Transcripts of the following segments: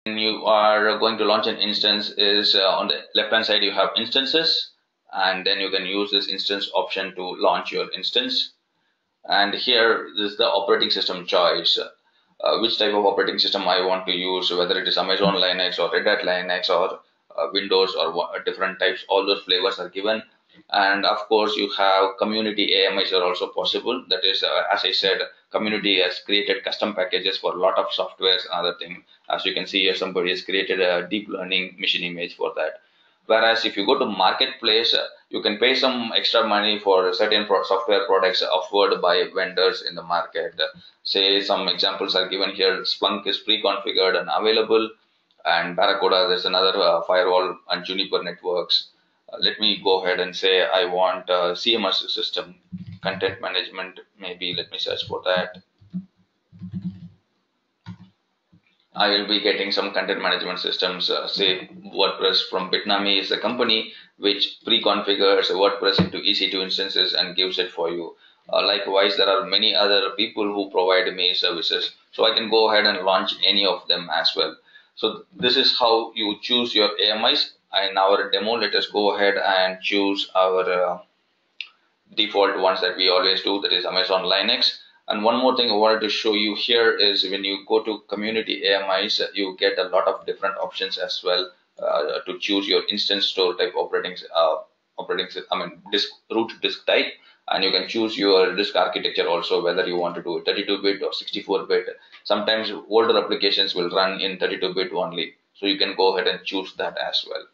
when you are going to launch an instance is on the left hand side you have instances, and then you can use this instance option to launch your instance. And here this is the operating system choice, which type of operating system I want to use, whether it is Amazon Linux or Red Hat Linux or Windows or different types. All those flavors are given. And of course you have community AMIs are also possible. That is, as I said, community has created custom packages for a lot of softwares and other thing. As you can see here, somebody has created a deep learning machine image for that. Whereas if you go to marketplace, you can pay some extra money for certain software products offered by vendors in the market. Say some examples are given here. Splunk is pre-configured and available, and Barracuda, there's another firewall, and Juniper Networks. Let me go ahead and say I want a CMS system, content management. Maybe let me search for that. I will be getting some content management systems, say WordPress from Bitnami is a company which pre-configures WordPress into EC2 instances and gives it for you. Likewise, there are many other people who provide me services, so I can go ahead and launch any of them as well. So this is how you choose your AMIs. In our demo, let us go ahead and choose our default ones that we always do, that is Amazon Linux. And one more thing I wanted to show you here is when you go to community AMIs, you get a lot of different options as well to choose your instance store type disk root disk type, and you can choose your disk architecture also, whether you want to do 32-bit or 64-bit. Sometimes older applications will run in 32-bit only, so you can go ahead and choose that as well.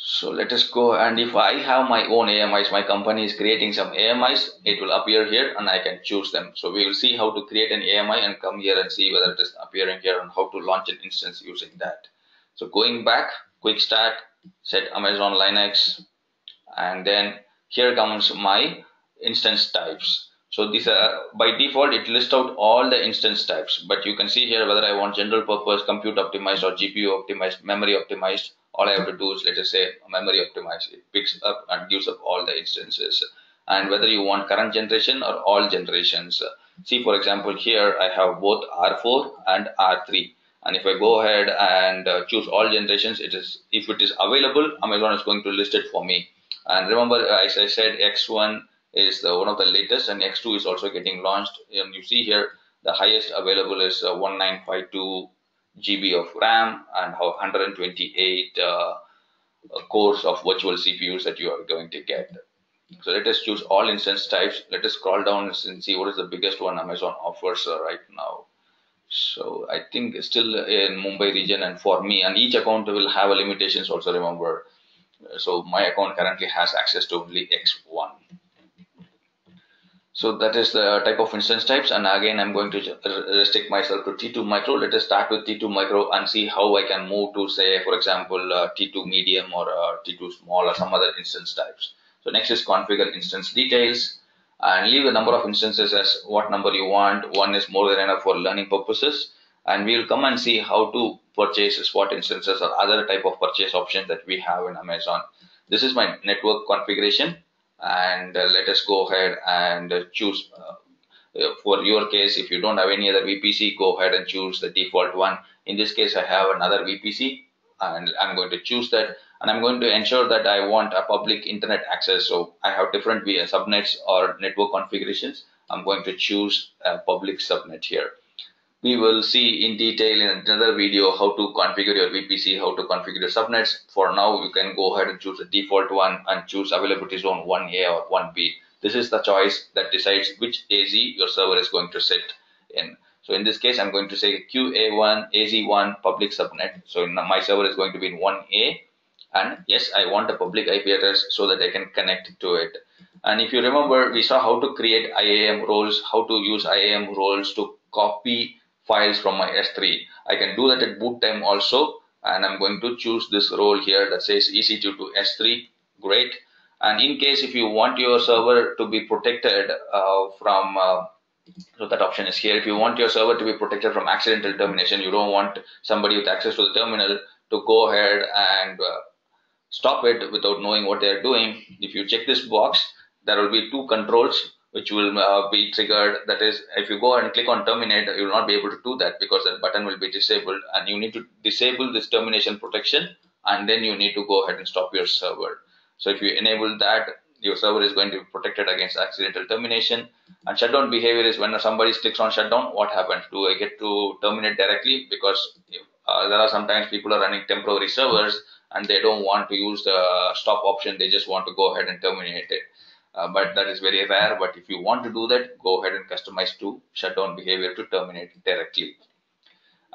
So let us go, and if I have my own AMIs, my company is creating some AMIs, it will appear here and I can choose them. So we will see how to create an AMI and come here and see whether it is appearing here and how to launch an instance using that. So going back, quick start, set Amazon Linux, and then here comes my instance types. So these are by default it lists out all the instance types, but you can see here whether I want general purpose, compute optimized or GPU optimized, memory optimized. All I have to do is, let us say, memory optimized. It picks up and gives up all the instances, and whether you want current generation or all generations. See, for example, here I have both R4 and R3, and if I go ahead and choose all generations, it is, if it is available, Amazon is going to list it for me. And remember, as I said, X1 is one of the latest, and X2 is also getting launched. And you see here the highest available is 1952 GB of RAM and 128 cores of virtual CPUs that you are going to get. So let us choose all instance types. Let us scroll down and see what is the biggest one Amazon offers right now. So I think still in Mumbai region, and for me, and each account will have a limitations also, remember. So my account currently has access to only X1. So that is the type of instance types, and again I'm going to restrict myself to T2 micro. Let us start with T2 micro and see how I can move to, say, for example, T2 medium or T2 small or some other instance types. So next is configure instance details, and leave the number of instances as what number you want. One is more than enough for learning purposes, and we will come and see how to purchase spot instances or other type of purchase options that we have in Amazon. This is my network configuration, and let us go ahead and choose for your case. If you don't have any other VPC, go ahead and choose the default one. In this case, I have another VPC, and I'm going to choose that, and I'm going to ensure that I want a public internet access. So I have different subnets or network configurations. I'm going to choose a public subnet here. We will see in detail in another video how to configure your VPC, how to configure your subnets. For now, you can go ahead and choose the default one and choose availability zone 1A or 1B. This is the choice that decides which AZ your server is going to sit in. So in this case, I'm going to say QA1, AZ1 public subnet. So my server is going to be in 1A. And yes, I want a public IP address so that I can connect to it. And if you remember, we saw how to create IAM roles, how to use IAM roles to copy files from my S3. I can do that at boot time also, and I'm going to choose this role here that says EC2 to S3. Great. And in case if you want your server to be protected from so that option is here. If you want your server to be protected from accidental termination, you don't want somebody with access to the terminal to go ahead and stop it without knowing what they are doing. If you check this box, there will be two controls. which will be triggered. That is, if you go and click on terminate, you will not be able to do that because that button will be disabled, and you need to disable this termination protection, and then you need to go ahead and stop your server. So if you enable that, your server is going to be protected against accidental termination. And shutdown behavior is when somebody clicks on shutdown, what happens? Do I get to terminate directly? Because there are sometimes people are running temporary servers and they don't want to use the stop option. They just want to go ahead and terminate it. But that is very rare. But if you want to do that, go ahead and customize to shutdown behavior to terminate directly.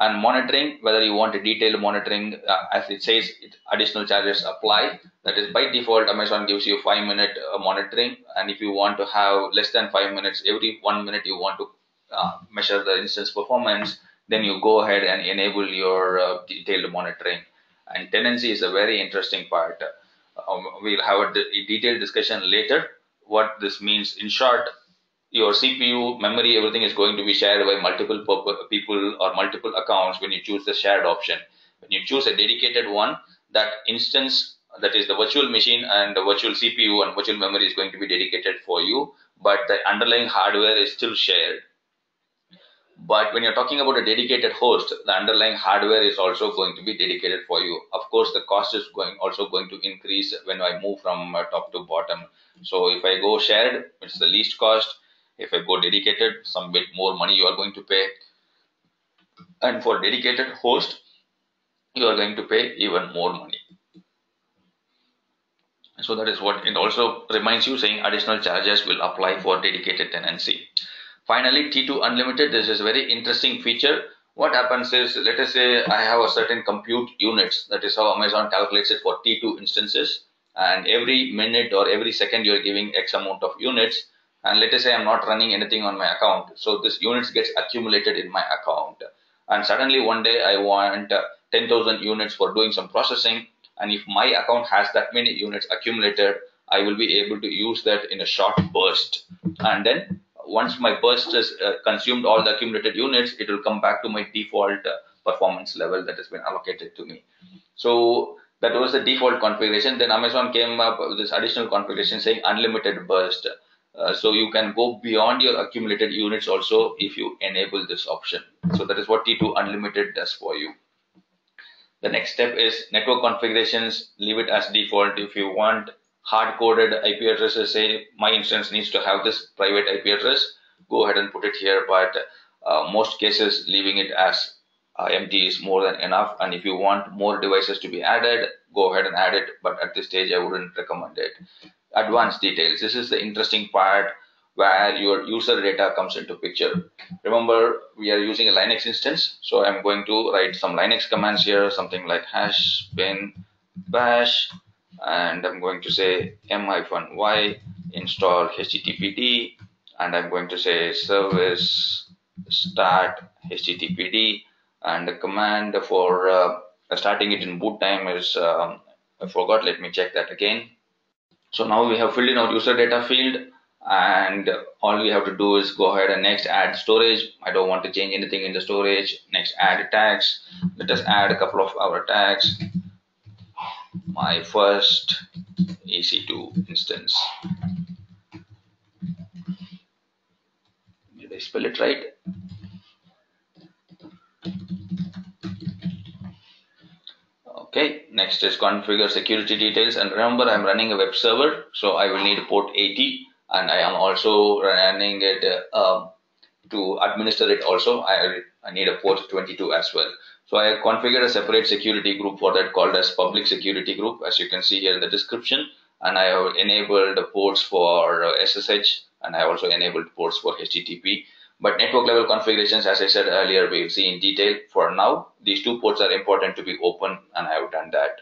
And monitoring, whether you want a detailed monitoring, as it says, additional charges apply. That is, by default, Amazon gives you 5-minute monitoring, and if you want to have less than 5 minutes, every 1 minute you want to measure the instance performance, then you go ahead and enable your detailed monitoring. And tenancy is a very interesting part. We'll have a detailed discussion later what this means. In short, your CPU, memory, everything is going to be shared by multiple people or multiple accounts when you choose the shared option. When you choose a dedicated one, that instance, that is the virtual machine and the virtual CPU and virtual memory is going to be dedicated for you, but the underlying hardware is still shared. But when you're talking about a dedicated host, the underlying hardware is also going to be dedicated for you. Of course, the cost is also going to increase when I move from top to bottom. So if I go shared, it's the least cost. If I go dedicated, some bit more money you are going to pay. And for dedicated host, you are going to pay even more money. So that is what it also reminds you, saying additional charges will apply for dedicated tenancy. Finally, T2 Unlimited, this is a very interesting feature. What happens is, let us say I have a certain compute units. That is how Amazon calculates it for T2 instances. And every minute or every second, you're giving X amount of units. And let us say I'm not running anything on my account. So this units gets accumulated in my account. And suddenly one day I want 10,000 units for doing some processing. And if my account has that many units accumulated, I will be able to use that in a short burst. And then once my burst has consumed all the accumulated units, it will come back to my default performance level that has been allocated to me. So that was the default configuration. Then Amazon came up with this additional configuration saying unlimited burst. So you can go beyond your accumulated units also if you enable this option. So that is what T2 Unlimited does for you. The next step is network configurations. Leave it as default. If you want hard-coded IP addresses, say my instance needs to have this private IP address, go ahead and put it here. But most cases, leaving it as empty is more than enough. And if you want more devices to be added, go ahead and add it. But at this stage, I wouldn't recommend it. Advanced details. This is the interesting part where your user data comes into picture. Remember, we are using a Linux instance. So I'm going to write some Linux commands here, something like #bin bash, and I'm going to say m-y install httpd, and I'm going to say service start httpd, and the command for starting it in boot time is, I forgot, let me check that again. So now we have filled in our user data field, and all we have to do is go ahead and next add storage. I don't want to change anything in the storage. Next add tags. Let us add a couple of our tags. My first EC2 instance. Did I spell it right? Okay, next is configure security details, and remember I'm running a web server, so I will need port 80, and I am also running it to administer it also. I need a port 22 as well. So I configured a separate security group for that called as public security group, as you can see here in the description, and I have enabled ports for SSH, and I also enabled ports for HTTP. But network level configurations, as I said earlier, we'll see in detail. For now, these two ports are important to be open, and I have done that.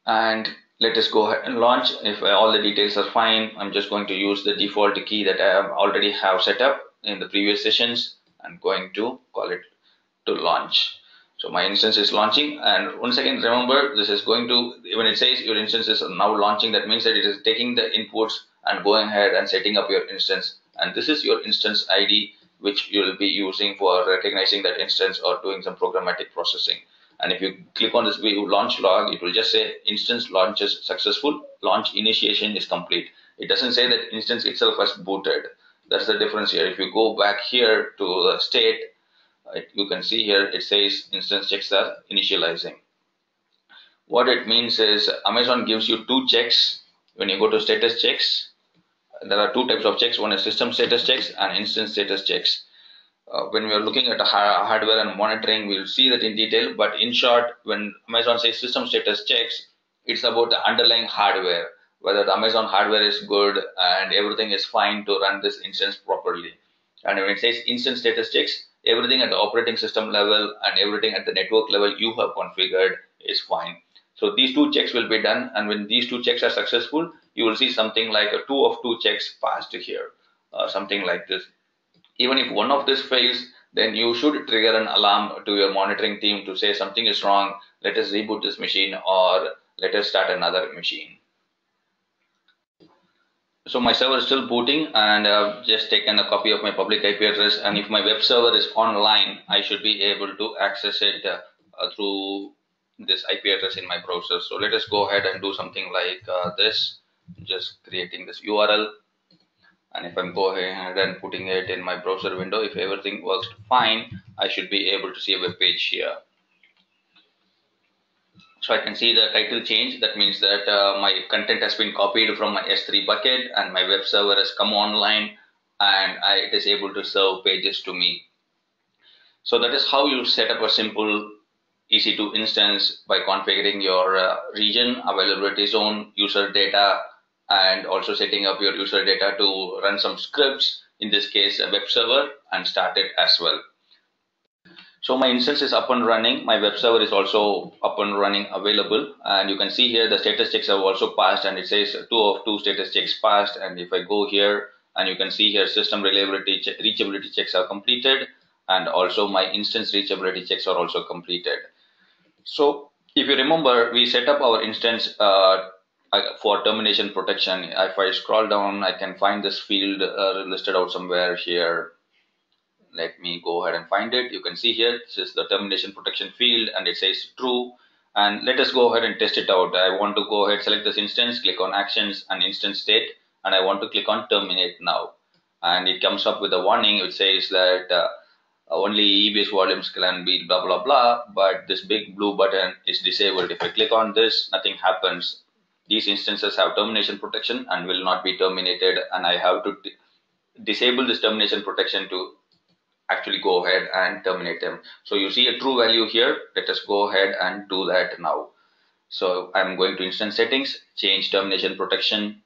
And let us go ahead and launch. If all the details are fine, I'm just going to use the default key that I already have set up in the previous sessions. I'm going to call it to launch. So my instance is launching, and once again, remember, this is going to, when it says your instance is now launching, that means that it is taking the inputs and going ahead and setting up your instance. And this is your instance ID, which you will be using for recognizing that instance or doing some programmatic processing. And if you click on this view launch log, it will just say instance launch is successful, launch initiation is complete. It doesn't say that instance itself has booted. That's the difference here. If you go back here to the state, you can see here it says instance checks are initializing. What it means is Amazon gives you two checks when you go to status checks. There are two types of checks. One is system status checks and instance status checks. When we are looking at hardware and monitoring, we'll see that in detail. But in short, when Amazon says system status checks, it's about the underlying hardware, whether the Amazon hardware is good and everything is fine to run this instance properly. And when it says instance status checks, everything at the operating system level and everything at the network level you have configured is fine. So these two checks will be done, and when these two checks are successful, you will see something like a 2 of 2 checks passed here, something like this. Even if one of this fails, then you should trigger an alarm to your monitoring team to say something is wrong, let us reboot this machine or let us start another machine. So my server is still booting, and I've just taken a copy of my public IP address, and if my web server is online, I should be able to access it through this IP address in my browser. So let us go ahead and do something like this, just creating this URL. And if I'm go ahead and putting it in my browser window, if everything works fine, I should be able to see a web page here. So I can see the title change. That means that my content has been copied from my S3 bucket and my web server has come online, and it is able to serve pages to me. So that is how you set up a simple EC2 instance by configuring your region, availability zone, user data, and also setting up your user data to run some scripts, in this case a web server, and start it as well. So my instance is up and running. My web server is also up and running, available, and you can see here the status checks have also passed, and it says 2 of 2 status checks passed. And if I go here, and you can see here system reliability reachability checks are completed, and also my instance reachability checks are also completed. So if you remember, we set up our instance for termination protection. If I scroll down, I can find this field listed out somewhere here. Let me go ahead and find it. You can see here, this is the termination protection field, and it says true. And let us go ahead and test it out. I want to go ahead, select this instance, click on actions and instance state, and I want to click on terminate now. And it comes up with a warning which says that only EBS volumes can be blah blah blah, but this big blue button is disabled. If I click on this, nothing happens. These instances have termination protection and will not be terminated, and I have to disable this termination protection to actually go ahead and terminate them. So you see a true value here. Let us go ahead and do that now. So I'm going to instance settings, change termination protection,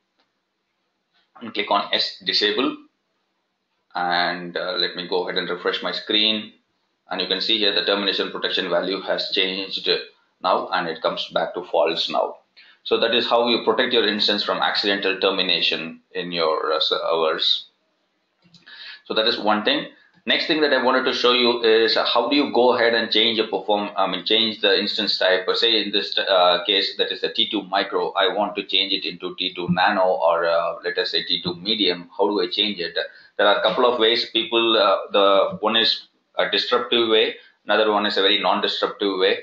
and click on S disable. And let me go ahead and refresh my screen, and you can see here the termination protection value has changed now, and it comes back to false now. So that is how you protect your instance from accidental termination in your servers. So that is one thing. Next thing that I wanted to show you is how do you go ahead and change change the instance type. Say in this case, that is the T2 micro, I want to change it into T2 nano, or let us say T2 medium. How do I change it? There are a couple of ways. People, the one is a disruptive way, another one is a very non-disruptive way.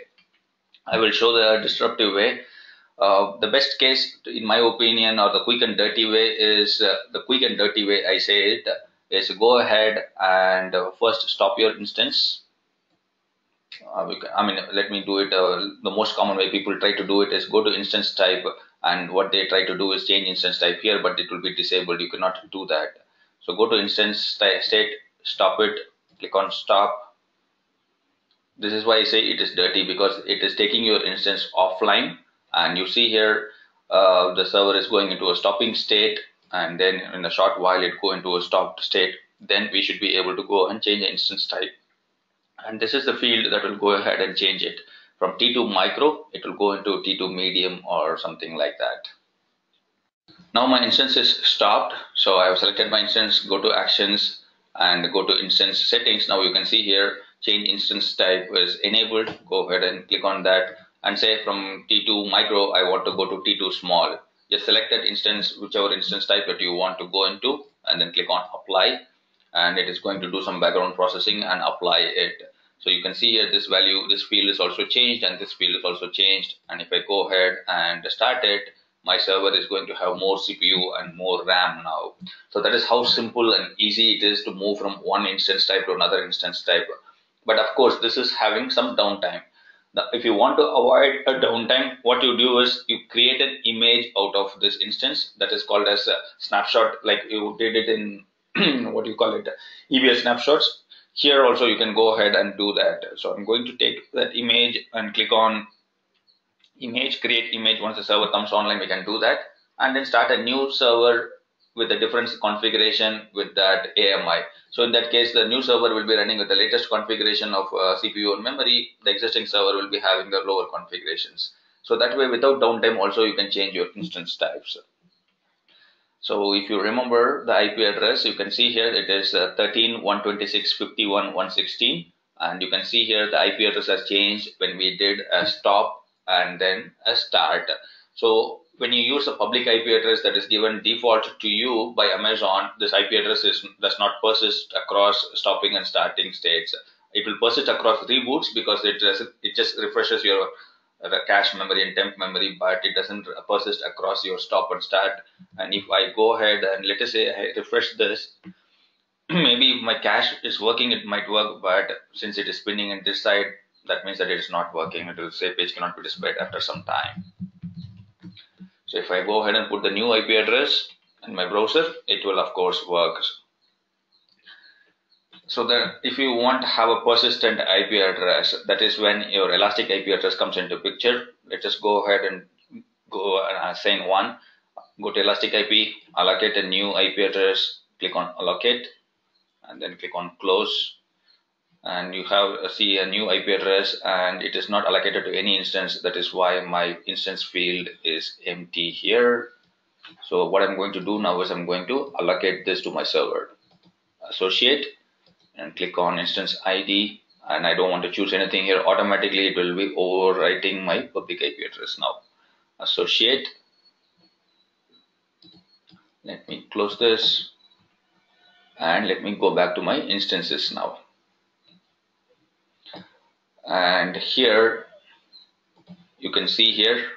I will show the disruptive way. The best case, in my opinion, or the quick and dirty way is I say it is go ahead and first stop your instance. Let me do it. The most common way people try to do it is go to instance type, and what they try to do is change instance type here, but it will be disabled. You cannot do that. So go to instance state, stop it, click on stop. This is why I say it is dirty, because it is taking your instance offline, and you see here the server is going into a stopping state, and then in a short while it go into a stopped state. Then we should be able to go and change the instance type, and this is the field that will go ahead and change it from T2 micro. It will go into T2 medium or something like that. Now my instance is stopped, so I have selected my instance. Go to actions and go to instance settings. Now you can see here change instance type is enabled. Go ahead and click on that, and say from T2 micro I want to go to T2 small. Just select that instance, whichever instance type that you want to go into, and then click on apply, and it is going to do some background processing and apply it. So you can see here this value, this field is also changed, and this field is also changed. And if I go ahead and start it, my server is going to have more CPU and more RAM now. So that is how simple and easy it is to move from one instance type to another instance type. But of course, this is having some downtime. If you want to avoid a downtime, what you do is you create an image out of this instance that is called as a snapshot, like you did it in what do you call it, EBS snapshots. Here also you can go ahead and do that. So I'm going to take that image and click on image, create image. Once the server comes online, we can do that, and then start a new server with a different configuration with that AMI. So in that case, the new server will be running with the latest configuration of CPU and memory. The existing server will be having the lower configurations. So that way, without downtime, also you can change your instance types. So if you remember the IP address, you can see here it is 13.126.51.116, and you can see here the IP address has changed when we did a stop and then a start. So when you use a public IP address that is given default to you by Amazon, this IP address does not persist across stopping and starting states. It will persist across reboots because it just refreshes your cache memory and temp memory, but it doesn't persist across your stop and start. And if I go ahead and let us say I refresh this, maybe if my cache is working, it might work, but since it is spinning in this side, that means that it is not working. It will say page cannot be displayed after some time. So if I go ahead and put the new IP address in my browser, it will of course work. So that if you want to have a persistent IP address, that is when your elastic IP address comes into picture. Let's just go ahead and go and assign one. Go to elastic IP, allocate a new IP address, click on allocate, and then click on close. And you have see a new IP address, and it is not allocated to any instance. That is why my instance field is empty here. So what I'm going to do now is I'm going to allocate this to my server. Associate, and click on instance ID, and I don't want to choose anything here. Automatically it will be overwriting my public IP address now. Associate, let me close this, and let me go back to my instances now. And here you can see here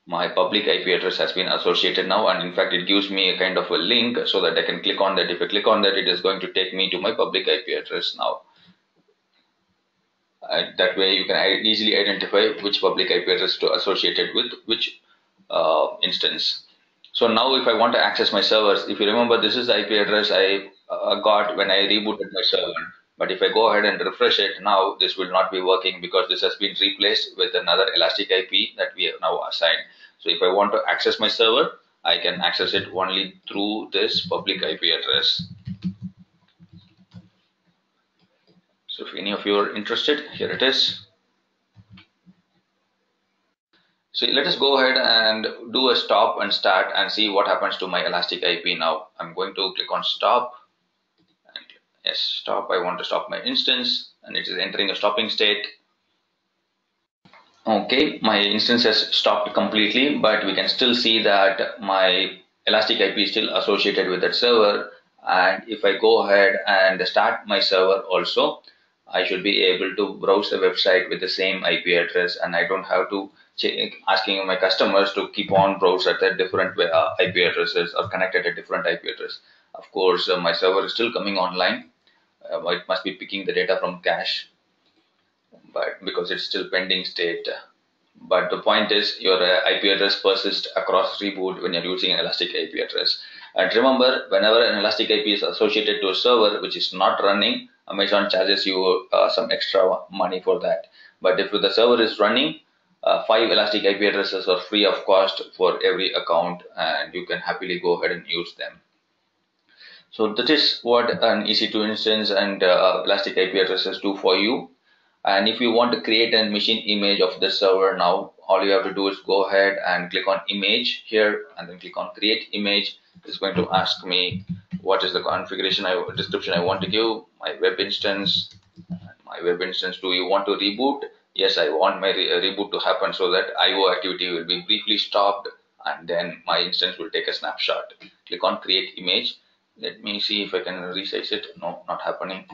my public IP address has been associated now, and in fact it gives me a kind of a link so that I can click on that. If I click on that, it is going to take me to my public IP address now. That way you can easily identify which public IP address to associate it with which instance. So now if I want to access my servers, if you remember, this is the IP address I got when I rebooted my server. But if I go ahead and refresh it now, this will not be working because this has been replaced with another elastic IP that we have now assigned. So if I want to access my server, I can access it only through this public IP address. So if any of you are interested, here it is. So let us go ahead and do a stop and start and see what happens to my elastic IP now. I'm going to click on stop. And yes, stop. I want to stop my instance, and it is entering a stopping state. Okay, my instance has stopped completely, but we can still see that my elastic IP is still associated with that server. And if I go ahead and start my server also, I should be able to browse the website with the same IP address, and I don't have to asking my customers to keep on browse at the different IP addresses or connect at a different IP address. Of course, my server is still coming online. It must be picking the data from cache, but because it's still pending state. But the point is your IP address persists across reboot when you're using an elastic IP address. And remember, whenever an elastic IP is associated to a server which is not running, Amazon charges you some extra money for that. But if the server is running, 5 elastic IP addresses are free of cost for every account, and you can happily go ahead and use them. So that is what an EC2 instance and elastic IP addresses do for you. And if you want to create a machine image of this server now, all you have to do is go ahead and click on image here, and then click on create image. It's going to ask me what is the configuration description I want to give. My web instance. My web instance, do you want to reboot? Yes, I want my reboot to happen so that IO activity will be briefly stopped, and then my instance will take a snapshot. Click on create image. Let me see if I can resize it. No, not happening.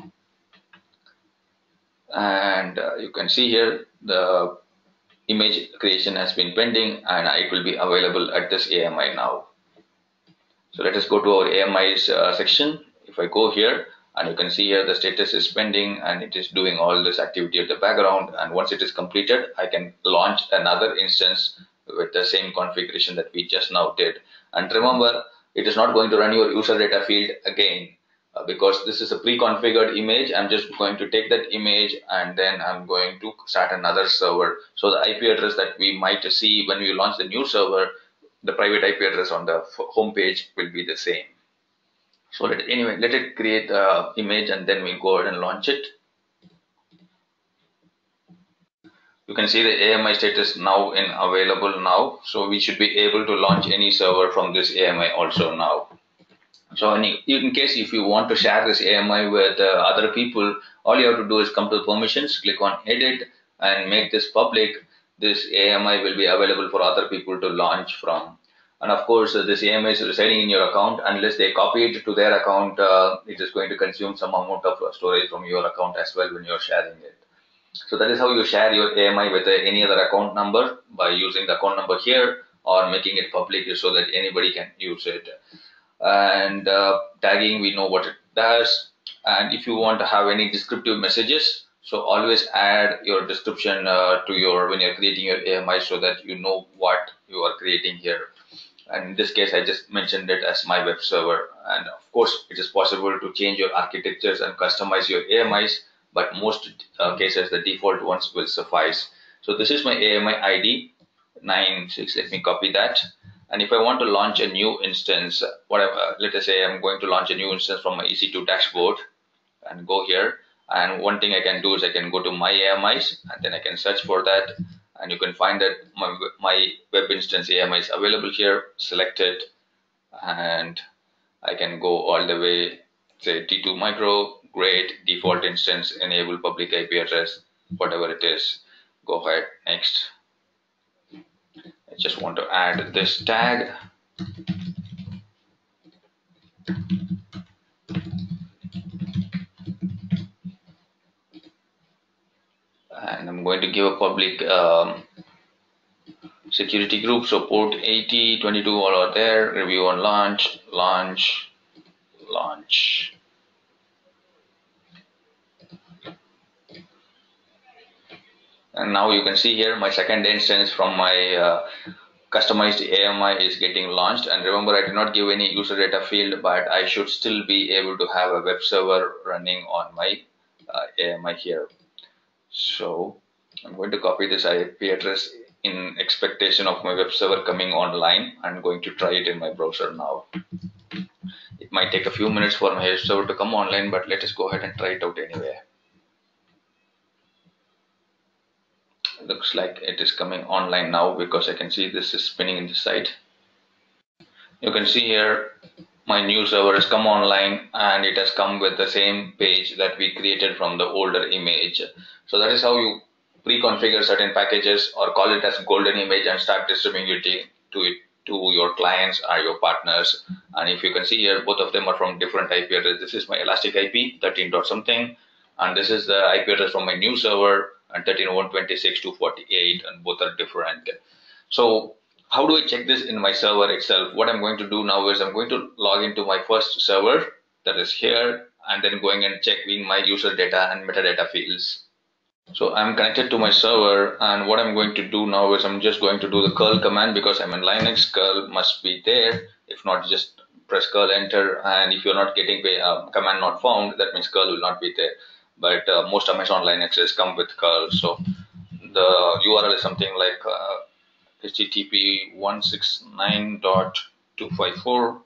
And you can see here the image creation has been pending, and it will be available at this AMI now. So let us go to our AMI's section. If I go here, and you can see here the status is pending and it is doing all this activity at the background, and once it is completed, I can launch another instance with the same configuration that we just now did. And remember, it is not going to run your user data field again because this is a pre-configured image. I'm just going to take that image and then I'm going to start another server. So the IP address that we might see when we launch the new server, the private IP address on the home page will be the same. So let it create the image and then we go ahead and launch it. You can see the AMI status now in available now. So we should be able to launch any server from this AMI also now. So in case if you want to share this AMI with other people, all you have to do is come to permissions, click on edit and make this public. This AMI will be available for other people to launch from. And of course, this AMI is residing in your account. Unless they copy it to their account, it is going to consume some amount of storage from your account as well when you're sharing it. So that is how you share your AMI with any other account number, by using the account number here or making it public so that anybody can use it. And tagging, we know what it does. And if you want to have any descriptive messages, so always add your description to your when you're creating your AMI so that you know what you are creating here. And in this case, I just mentioned it as my web server. And of course, it is possible to change your architectures and customize your AMIs, but most cases, the default ones will suffice. So this is my AMI ID 96. Let me copy that. And if I want to launch a new instance, whatever, let us say I'm going to launch a new instance from my EC2 dashboard and go here. And one thing I can do is I can go to my AMIs and then I can search for that. And you can find that my web instance AMI is available here. Select it and I can go all the way, say T2 micro, great, default instance, enable public IP address, whatever it is. Go ahead, next. I just want to add this tag. And I'm going to give a public security group, so port 80, 22 all are there. Review on launch, launch. And now you can see here my second instance from my customized AMI is getting launched. And remember, I did not give any user data field, but I should still be able to have a web server running on my AMI here. So I'm going to copy this IP address in expectation of my web server coming online. I'm going to try it in my browser now. It might take a few minutes for my web server to come online, but let us go ahead and try it out anyway. Looks like it is coming online now because I can see this is spinning in the site. You can see here my new server has come online and it has come with the same page that we created from the older image. So that is how you pre-configure certain packages or call it as golden image and start distributing it to your clients or your partners. And if you can see here, both of them are from different IP address. This is my elastic IP 13 dot something, and this is the IP address from my new server and 13.126.248, and both are different. So how do I check this in my server itself? What I'm going to do now is I'm going to log into my first server, that is here, and then going and checking my user data and metadata fields. So I'm connected to my server, and what I'm going to do now is I'm just going to do the curl command because I'm in Linux. Curl must be there. If not, just press curl enter, and if you're not getting command not found, that means curl will not be there. But most Amazon Linuxes come with curl. So the URL is something like http 169.254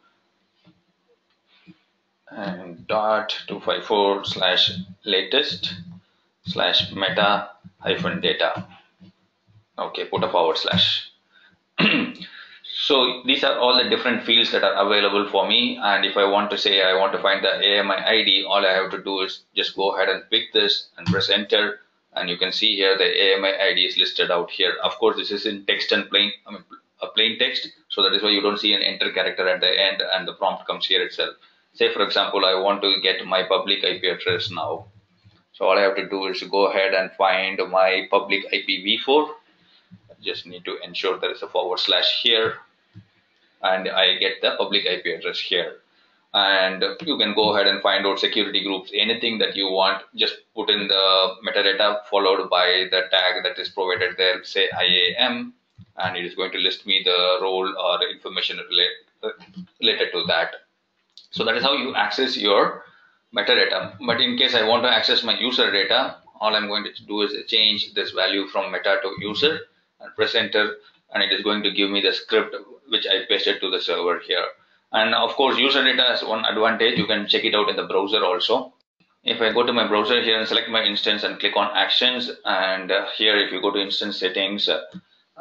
and .254/latest/meta-data. Okay, put a /. So these are all the different fields that are available for me, and if I want to say I want to find the AMI ID, all I have to do is just go ahead and pick this and press enter, and you can see here the AMI ID is listed out here. Of course, this is in text and plain text, so that is why you don't see an enter character at the end and the prompt comes here itself. Say for example, I want to get my public IP address now. So all I have to do is go ahead and find my public IPv4 just need to ensure there is a / here, and I get the public IP address here. And you can go ahead and find out security groups, anything that you want, just put in the metadata followed by the tag that is provided there, say IAM, and it is going to list me the role or information related to that. So that is how you access your metadata. But in case I want to access my user data, all I'm going to do is change this value from meta to user and press enter, and it is going to give me the script which I pasted to the server here. And of course, user data has one advantage. You can check it out in the browser also. If I go to my browser here and select my instance and click on actions, and here if you go to instance settings,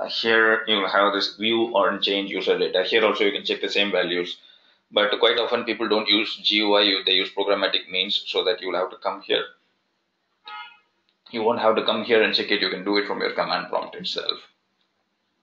here you will have this view or change user data. Here also you can check the same values. But quite often people don't use GUI, they use programmatic means, so that you will have to come here. You won't have to come here and check it, you can do it from your command prompt itself.